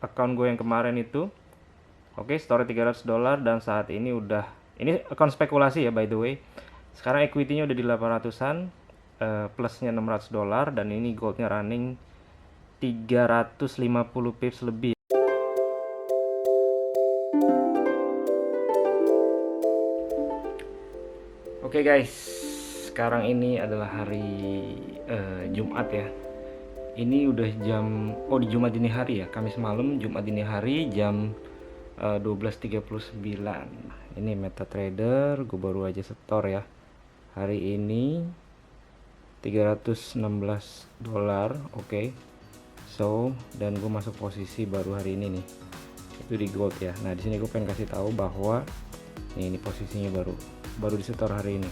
account gue yang kemarin itu. Oke, store $300 dan saat ini udah, ini account spekulasi ya by the way. Sekarang equity-nya udah di 800-an, plusnya $600 dan ini goldnya running 350 pips lebih. Oke guys, sekarang ini adalah hari Jumat ya. Ini udah jam, di Jumat dini hari ya, Kamis malam, Jumat dini hari jam 12.39. Ini MetaTrader, gue baru aja setor ya. Hari ini $316, oke. So, dan gue masuk posisi baru hari ini nih. Itu di gold ya. Nah, di sini gue pengen kasih tahu bahwa ini posisinya baru disetor hari ini.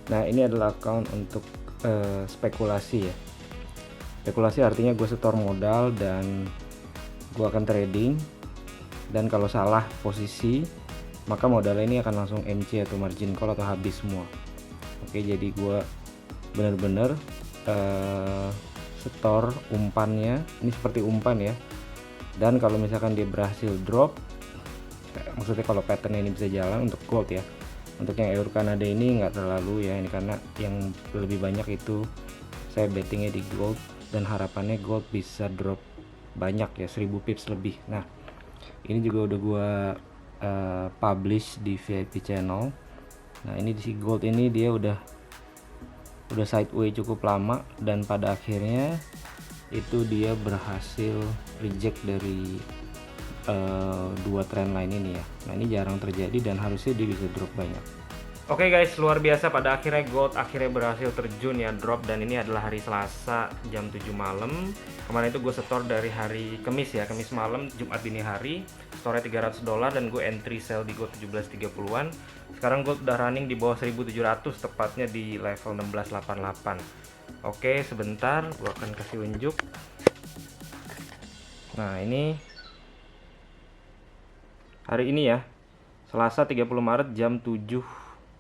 Nah, ini adalah account untuk spekulasi ya. Spekulasi artinya gue setor modal dan gue akan trading, dan kalau salah posisi maka modal ini akan langsung MC atau margin call atau habis semua. Oke, jadi gue bener-bener setor umpannya, ini seperti umpan ya. Dan kalau misalkan dia berhasil drop, maksudnya kalau pattern ini bisa jalan untuk gold ya. Untuk yang Euro Kanada ini nggak terlalu ya, ini karena yang lebih banyak itu saya bettingnya di gold dan harapannya gold bisa drop banyak ya, 1000 pips lebih. Nah, ini juga udah gua publish di VIP channel. Nah, ini di gold ini dia udah sideways cukup lama dan pada akhirnya itu dia berhasil reject dari dua trend line ini ya. Nah, ini jarang terjadi dan harusnya dia bisa drop banyak. Oke guys, luar biasa, pada akhirnya gold akhirnya berhasil terjun ya, drop, dan ini adalah hari Selasa jam 7 malam. Kemarin itu gue setor dari hari Kamis ya, Kamis malam, Jumat dini hari, store $300 dan gue entry sell di gold 17.30-an. Sekarang gold udah running di bawah 1700, tepatnya di level 1688. Oke, sebentar gue akan kasih unjuk. Nah, ini hari ini ya, Selasa 30 Maret jam 7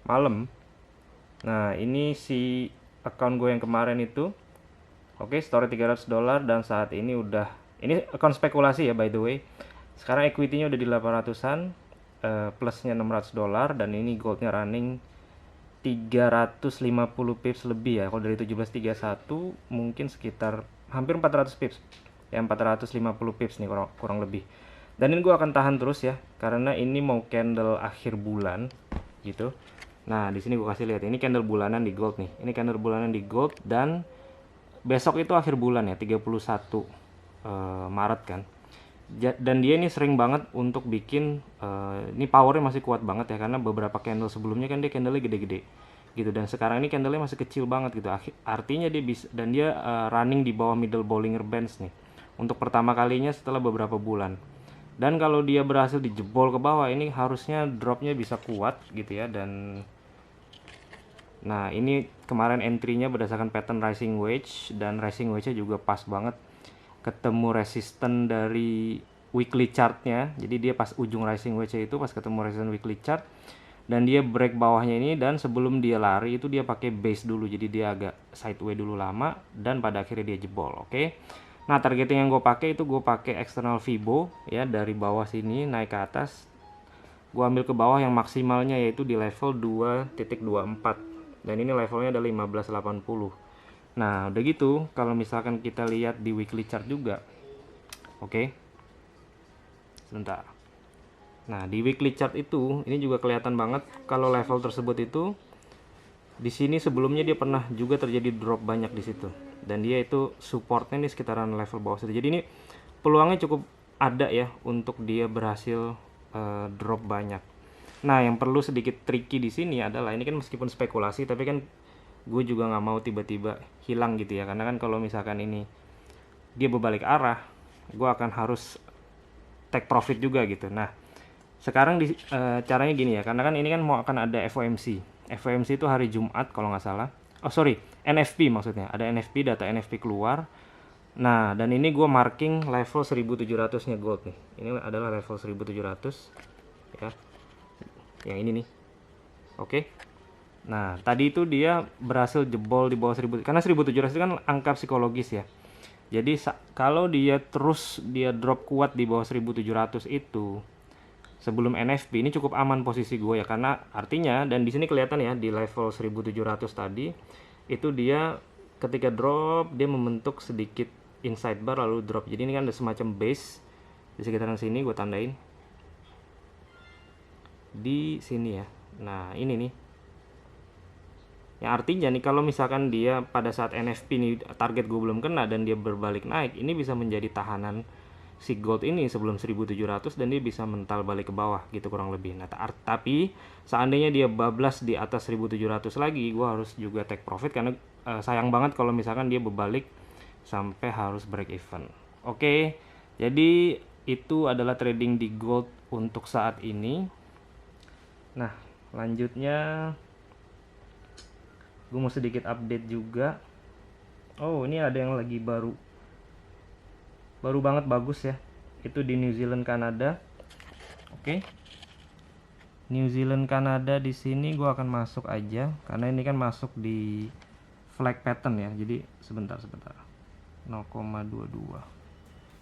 malam. Nah, ini si account gue yang kemarin itu. Oke, store $300 dan saat ini udah, ini account spekulasi ya by the way. Sekarang equity-nya udah di 800-an, plusnya $600 dan ini goldnya running 350 pips lebih ya. Kalau dari 1731 mungkin sekitar hampir 400 pips. Ya, 450 pips nih kurang lebih. Dan ini gue akan tahan terus ya, karena ini mau candle akhir bulan gitu. Nah, di sini gue kasih lihat, ini candle bulanan di gold nih. Ini candle bulanan di gold dan besok itu akhir bulan ya, 31 Maret kan. Dan dia ini sering banget untuk bikin ini powernya masih kuat banget ya, karena beberapa candle sebelumnya kan dia candlenya gede-gede gitu, dan sekarang ini candlenya masih kecil banget gitu. Artinya dia bisa, dan dia running di bawah middle Bollinger Bands nih untuk pertama kalinya setelah beberapa bulan. Dan kalau dia berhasil dijebol ke bawah, ini harusnya dropnya bisa kuat gitu ya. Dan nah, ini kemarin entry-nya berdasarkan pattern rising wedge, dan rising wedge-nya juga pas banget ketemu resisten dari weekly chart-nya. Jadi dia pas ujung rising wedge itu pas ketemu resisten weekly chart dan dia break bawahnya ini, dan sebelum dia lari itu dia pakai base dulu. Jadi dia agak sideways dulu lama dan pada akhirnya dia jebol. Oke. Nah, targeting yang gue pakai itu gue pakai external Fibo ya, dari bawah sini naik ke atas. Gue ambil ke bawah yang maksimalnya yaitu di level 2.24 dan ini levelnya ada 1580. Nah, udah gitu kalau misalkan kita lihat di weekly chart juga. Oke. Sebentar. Nah, di weekly chart itu ini juga kelihatan banget kalau level tersebut itu di sini sebelumnya dia pernah juga terjadi drop banyak di situ. Dan dia itu supportnya nih sekitaran level bawah situ. Jadi ini peluangnya cukup ada ya untuk dia berhasil drop banyak. Nah, yang perlu sedikit tricky di sini adalah, ini kan meskipun spekulasi tapi kan gue juga nggak mau tiba-tiba hilang gitu ya, karena kan kalau misalkan ini dia berbalik arah, gue akan harus take profit juga gitu. Nah, sekarang caranya gini ya, karena kan ini kan mau akan ada FOMC. FOMC itu hari Jumat kalau nggak salah. Oh sorry, NFP maksudnya. Ada NFP, data NFP keluar. Nah, dan ini gue marking level 1700 nya gold nih. Ini adalah level 1700 ya. Yang ini nih. Oke. Nah, tadi itu dia berhasil jebol di bawah 1000, karena 1700 itu kan angka psikologis ya. Jadi kalau dia terus dia drop kuat di bawah 1700 itu sebelum NFP, ini cukup aman posisi gue ya, karena artinya, dan di sini kelihatan ya di level 1700 tadi itu dia ketika drop dia membentuk sedikit inside bar lalu drop. Jadi ini kan ada semacam base di sekitaran sini, gue tandain di sini ya. Nah ini nih, yang artinya nih kalau misalkan dia pada saat NFP nih target gue belum kena dan dia berbalik naik, ini bisa menjadi tahanan si gold ini sebelum 1700 dan dia bisa mental balik ke bawah gitu kurang lebih. Nah, tapi seandainya dia bablas di atas 1700 lagi, gue harus juga take profit karena sayang banget kalau misalkan dia berbalik sampai harus break even. Oke, jadi itu adalah trading di gold untuk saat ini. Nah, lanjutnya gue mau sedikit update juga. Oh, ini ada yang lagi baru banget bagus ya, itu di New Zealand Kanada. Oke, New Zealand Kanada di sini gue akan masuk aja karena ini kan masuk di flag pattern ya. Jadi sebentar 0,22.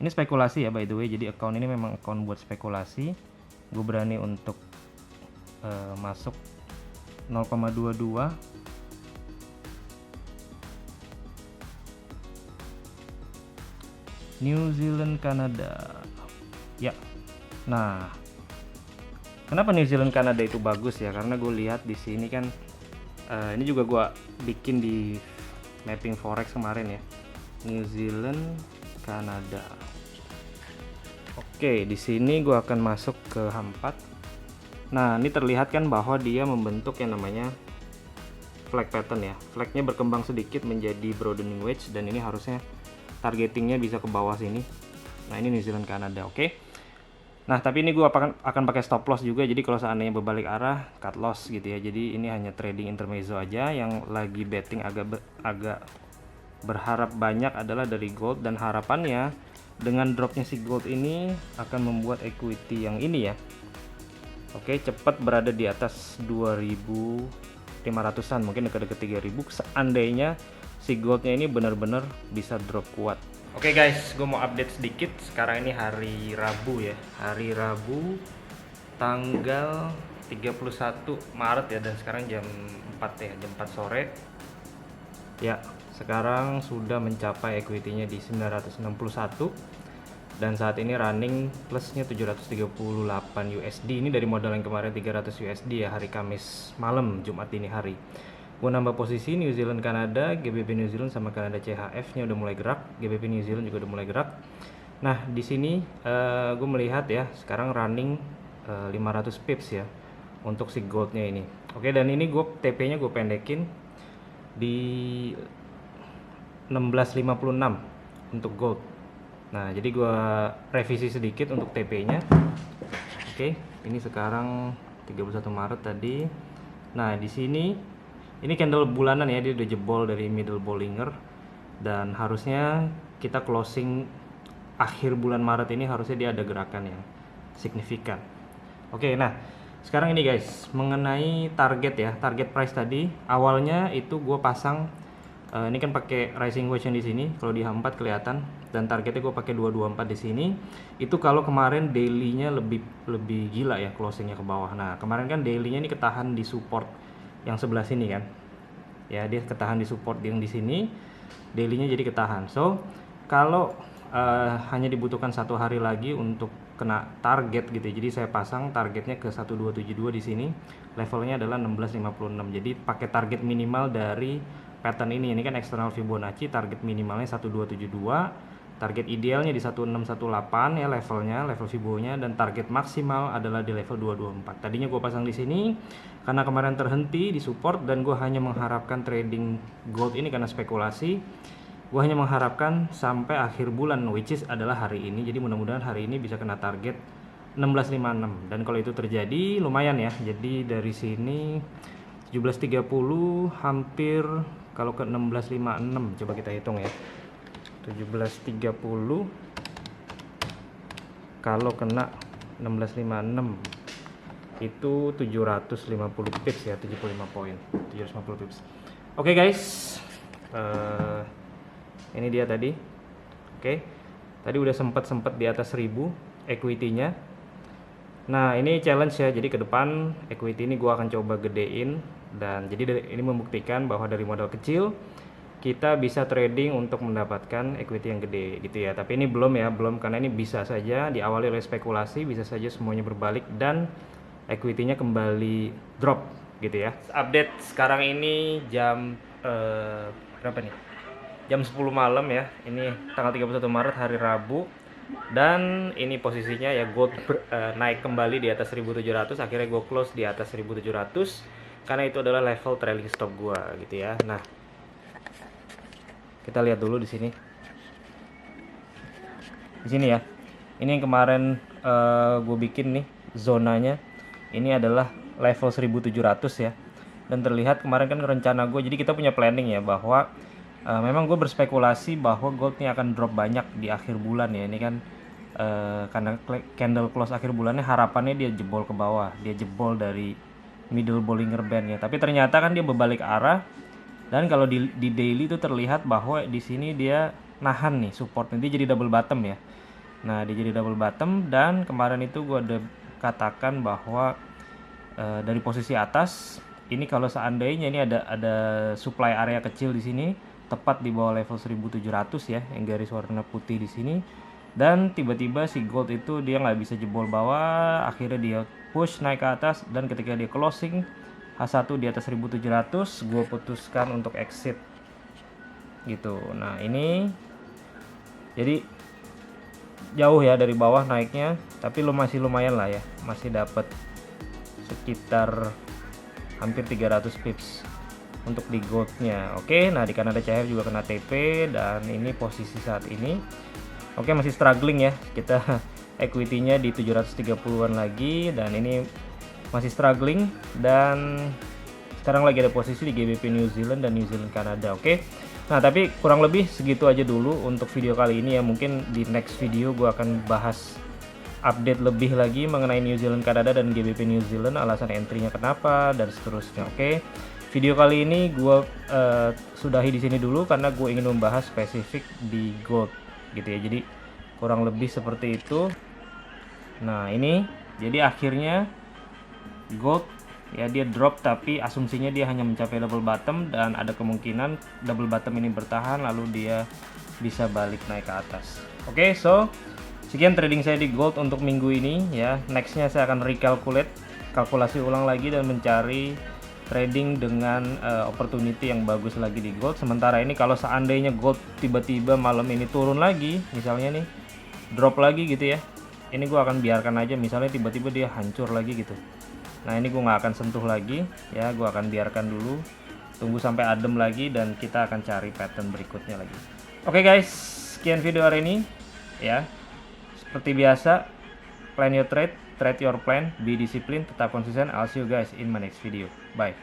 Ini spekulasi ya by the way, jadi account ini memang account buat spekulasi. Gue berani untuk masuk 0,22. New Zealand Kanada ya. Nah, kenapa New Zealand Kanada itu bagus ya, karena gue lihat di sini kan ini juga gue bikin di mapping forex kemarin ya, New Zealand Kanada. Oke, di sini gue akan masuk ke H4. Nah, ini terlihat kan bahwa dia membentuk yang namanya flag pattern ya. Flagnya berkembang sedikit menjadi broadening wedge dan ini harusnya targetingnya bisa ke bawah sini. Nah, ini New Zealand Kanada. Oke. Nah, tapi ini gue akan pakai stop loss juga, jadi kalau seandainya berbalik arah cut loss gitu ya. Jadi ini hanya trading intermezzo aja. Yang lagi betting agak berharap banyak adalah dari gold, dan harapannya dengan dropnya si gold ini akan membuat equity yang ini ya, oke, cepat berada di atas 2500-an, mungkin dekat-dekat 3000 seandainya si goldnya ini benar-benar bisa drop kuat. Oke guys, gue mau update sedikit. Sekarang ini hari Rabu ya, hari Rabu tanggal 31 Maret ya, dan sekarang jam 4 ya, jam 4 sore ya. Sekarang sudah mencapai equity-nya di 961 dan saat ini running plusnya 738 USD. Ini dari modal yang kemarin 300 USD ya, hari Kamis malam, Jumat dini hari. Gue nambah posisi New Zealand Kanada, GBP New Zealand sama Kanada CHF nya udah mulai gerak, GBP New Zealand juga udah mulai gerak. Nah, di sini gue melihat ya, sekarang running 500 pips ya untuk si goldnya ini. Oke, dan ini gue TP-nya gue pendekin di 1656 untuk gold. Nah, jadi gue revisi sedikit untuk TP-nya. Oke, ini sekarang 31 Maret tadi. Nah, di sini ini candle bulanan ya, dia udah jebol dari middle Bollinger dan harusnya kita closing akhir bulan Maret ini harusnya dia ada gerakan yang signifikan. Oke, nah sekarang ini guys, mengenai target ya, target price tadi awalnya itu gue pasang ini kan pakai rising wedge di sini, kalau di H4 kelihatan, dan targetnya gue pakai 224 di sini. Itu kalau kemarin daily-nya lebih gila ya closingnya ke bawah. Nah, kemarin kan daily-nya ini ketahan di support yang sebelah sini kan ya, dia ketahan di support yang di sini, daily-nya jadi ketahan. So kalau hanya dibutuhkan 1 hari lagi untuk kena target gitu ya, jadi saya pasang targetnya ke 1272 di sini, levelnya adalah 1656. Jadi pakai target minimal dari pattern ini kan eksternal Fibonacci, target minimalnya 1272, target idealnya di 1618 ya levelnya, level Fibonya, dan target maksimal adalah di level 224. Tadinya gue pasang di sini karena kemarin terhenti di support, dan gue hanya mengharapkan trading gold ini karena spekulasi. Gue hanya mengharapkan sampai akhir bulan, which is adalah hari ini. Jadi mudah-mudahan hari ini bisa kena target 1656, dan kalau itu terjadi lumayan ya. Jadi dari sini 1730 hampir kalau ke 1656, coba kita hitung ya. 1730 kalau kena 1656 itu 750 pips ya, 75 poin, 750 pips. Oke guys, ini dia tadi Oke. Tadi udah sempet di atas 1000 equity-nya. Nah, ini challenge ya. Jadi ke depan equity ini gua akan coba gedein, dan jadi ini membuktikan bahwa dari modal kecil kita bisa trading untuk mendapatkan equity yang gede gitu ya. Tapi ini belum ya, belum, karena ini bisa saja diawali oleh spekulasi, bisa saja semuanya berbalik dan equity-nya kembali drop gitu ya. Update sekarang ini jam berapa nih? Jam 10 malam ya. Ini tanggal 31 Maret hari Rabu. Dan ini posisinya ya gold naik kembali di atas 1700, akhirnya gue close di atas 1700 karena itu adalah level trailing stop gue gitu ya. Nah, kita lihat dulu di sini. Di sini ya. Ini yang kemarin gue bikin nih zonanya. Ini adalah level 1700 ya. Dan terlihat kemarin kan rencana gue, jadi kita punya planning ya bahwa memang gue berspekulasi bahwa gold ini akan drop banyak di akhir bulan ya. Ini kan karena candle close akhir bulannya harapannya dia jebol ke bawah, dia jebol dari middle Bollinger Band ya. Tapi ternyata kan dia berbalik arah, dan kalau di daily itu terlihat bahwa di sini dia nahan nih supportnya, dia jadi double bottom ya. Nah, dia jadi double bottom, dan kemarin itu gue udah katakan bahwa dari posisi atas ini kalau seandainya ini ada supply area kecil di sini tepat di bawah level 1700 ya, yang garis warna putih di sini, dan tiba-tiba si gold itu dia nggak bisa jebol bawah, akhirnya dia push naik ke atas, dan ketika dia closing H1 di atas 1700 gue putuskan untuk exit gitu. Nah, ini jadi jauh ya dari bawah naiknya, tapi lo masih lumayan lah ya, masih dapat sekitar hampir 300 pips untuk di goldnya. Oke, nah di kanan ada CHF juga kena TP, dan ini posisi saat ini oke masih struggling ya, kita equity-nya di 730-an lagi, dan ini masih struggling, dan sekarang lagi ada posisi di GBP New Zealand dan New Zealand Kanada. Oke, nah tapi kurang lebih segitu aja dulu untuk video kali ini ya. Mungkin di next video gue akan bahas update lebih lagi mengenai New Zealand Kanada dan GBP New Zealand, alasan entry-nya kenapa dan seterusnya. Oke, video kali ini gue sudahi di sini dulu karena gue ingin membahas spesifik di gold gitu ya. Jadi kurang lebih seperti itu. Nah, ini jadi akhirnya gold ya dia drop, tapi asumsinya dia hanya mencapai double bottom, dan ada kemungkinan double bottom ini bertahan lalu dia bisa balik naik ke atas. Oke, so sekian trading saya di gold untuk minggu ini ya. Nextnya saya akan kalkulasi ulang lagi dan mencari trading dengan opportunity yang bagus lagi di gold. Sementara ini kalau seandainya gold tiba-tiba malam ini turun lagi, misalnya nih drop lagi gitu ya, ini gue akan biarkan aja. Misalnya tiba-tiba dia hancur lagi gitu, nah ini gue nggak akan sentuh lagi ya, gue akan biarkan dulu, tunggu sampai adem lagi, dan kita akan cari pattern berikutnya lagi. Oke guys, sekian video hari ini ya. Seperti biasa, plan your trade, trade your plan, be disciplined, tetap konsisten. I'll see you guys in my next video. Bye.